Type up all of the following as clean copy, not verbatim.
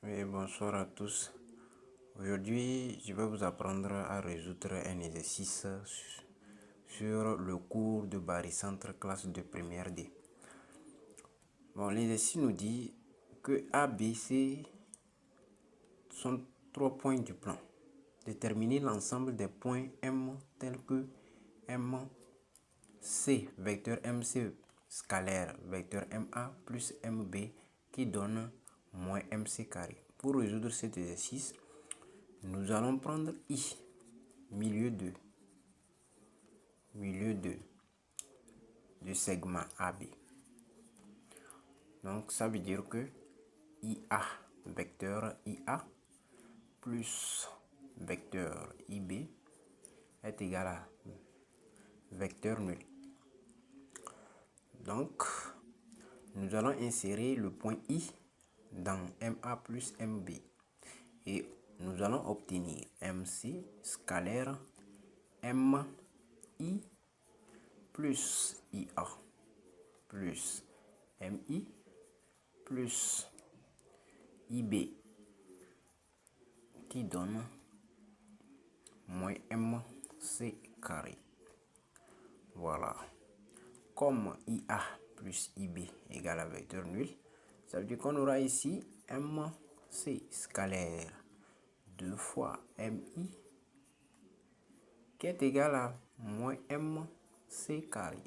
Oui, bonsoir à tous. Aujourd'hui, je vais vous apprendre à résoudre un exercice sur le cours de barycentre classe de première D. Bon, l'exercice nous dit que A, B, C sont 3 points du plan. Déterminer l'ensemble des points M tels que MC, vecteur MC scalaire, vecteur MA plus MB qui donne moins MC carré. Pour résoudre cet exercice, nous allons prendre I, milieu du segment AB. Donc ça veut dire que IA, vecteur IA plus vecteur IB est égal à vecteur nul. Donc nous allons insérer le point I dans MA plus MB et nous allons obtenir MC scalaire MI plus IA plus MI plus IB qui donne moins MC carré. Voilà. Comme IA plus IB égale à vecteur nul, ça veut dire qu'on aura ici MC scalaire 2 fois MI qui est égal à moins MC carré.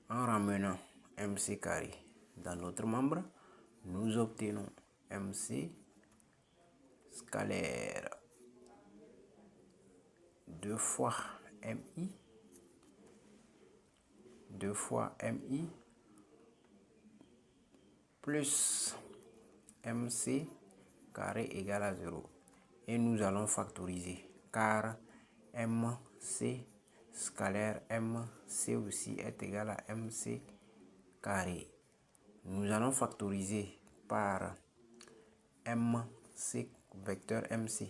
En ramenant MC carré dans notre membre, nous obtenons MC scalaire 2 fois MI plus MC carré égale à 0. Et nous allons factoriser car MC scalaire MC aussi est égal à MC carré. Nous allons factoriser par MC, vecteur MC.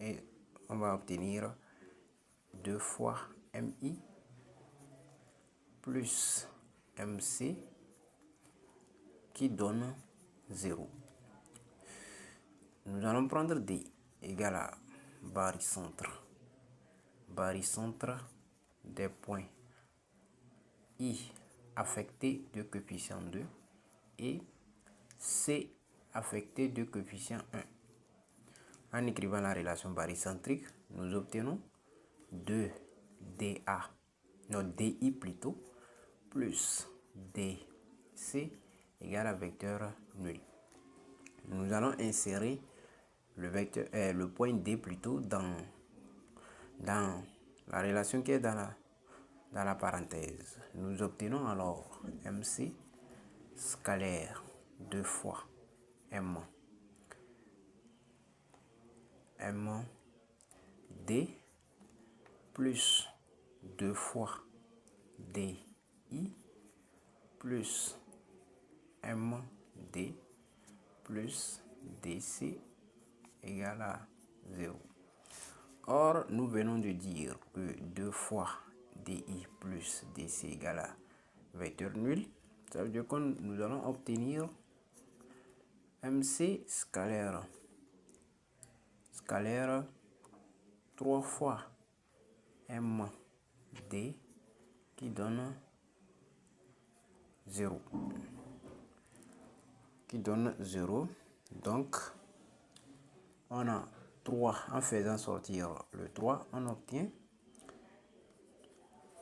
Et on va obtenir 2 fois MI plus MC qui donne 0. Nous allons prendre D égale à barycentre. Barycentre des points I affecté de coefficient 2 et C affecté de coefficient 1. En écrivant la relation barycentrique, nous obtenons 2DA, non DI plutôt, plus DC égale à vecteur nul. Nous allons insérer le point D plutôt dans la relation qui est dans la parenthèse. Nous obtenons alors MC scalaire 2 fois D plus 2 fois DI plus MD plus DC égale à 0. Or, nous venons de dire que 2 fois DI plus DC égale à vecteur nul. Ça veut dire que nous allons obtenir MC scalaire 3 fois MD qui donne 0. Donc, on a 3 en faisant sortir le 3, on obtient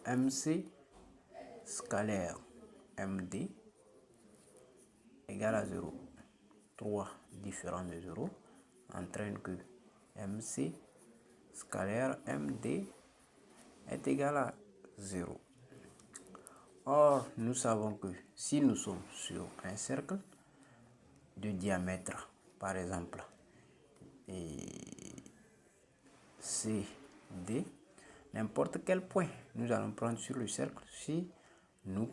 MC scalaire MD égale à 0. 3 différents de 0 entraîne que MC scalaire MD est égal à 0. Or, nous savons que si nous sommes sur un cercle de diamètre, par exemple, CD, n'importe quel point nous allons prendre sur le cercle, si nous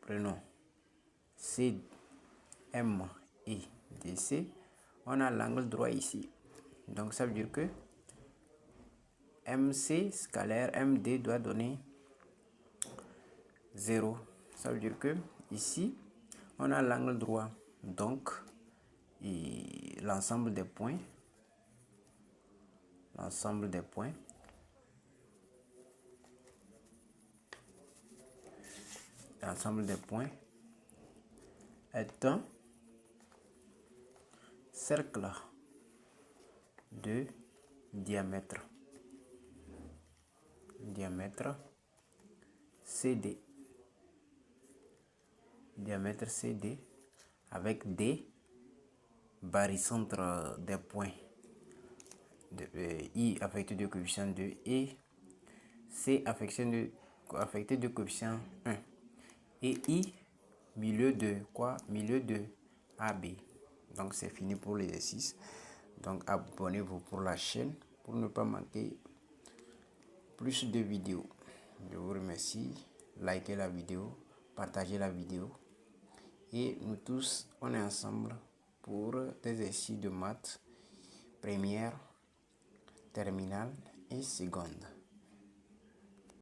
prenons CM et DC, on a l'angle droit ici. Donc ça veut dire que MC scalaire MD doit donner 0. Ça veut dire que ici, on a l'angle droit. Donc, et l'ensemble des points, est un cercle de diamètre CD, avec des barycentres des points I affecté de coefficient 2 et C affecté de coefficient 1 et I milieu de AB. Donc c'est fini pour l'exercice. Donc abonnez-vous pour la chaîne pour ne pas manquer plus de vidéos. Je vous remercie. Likez la vidéo, partagez la vidéo. Et nous tous, on est ensemble pour des exercices de maths, première, terminale et seconde.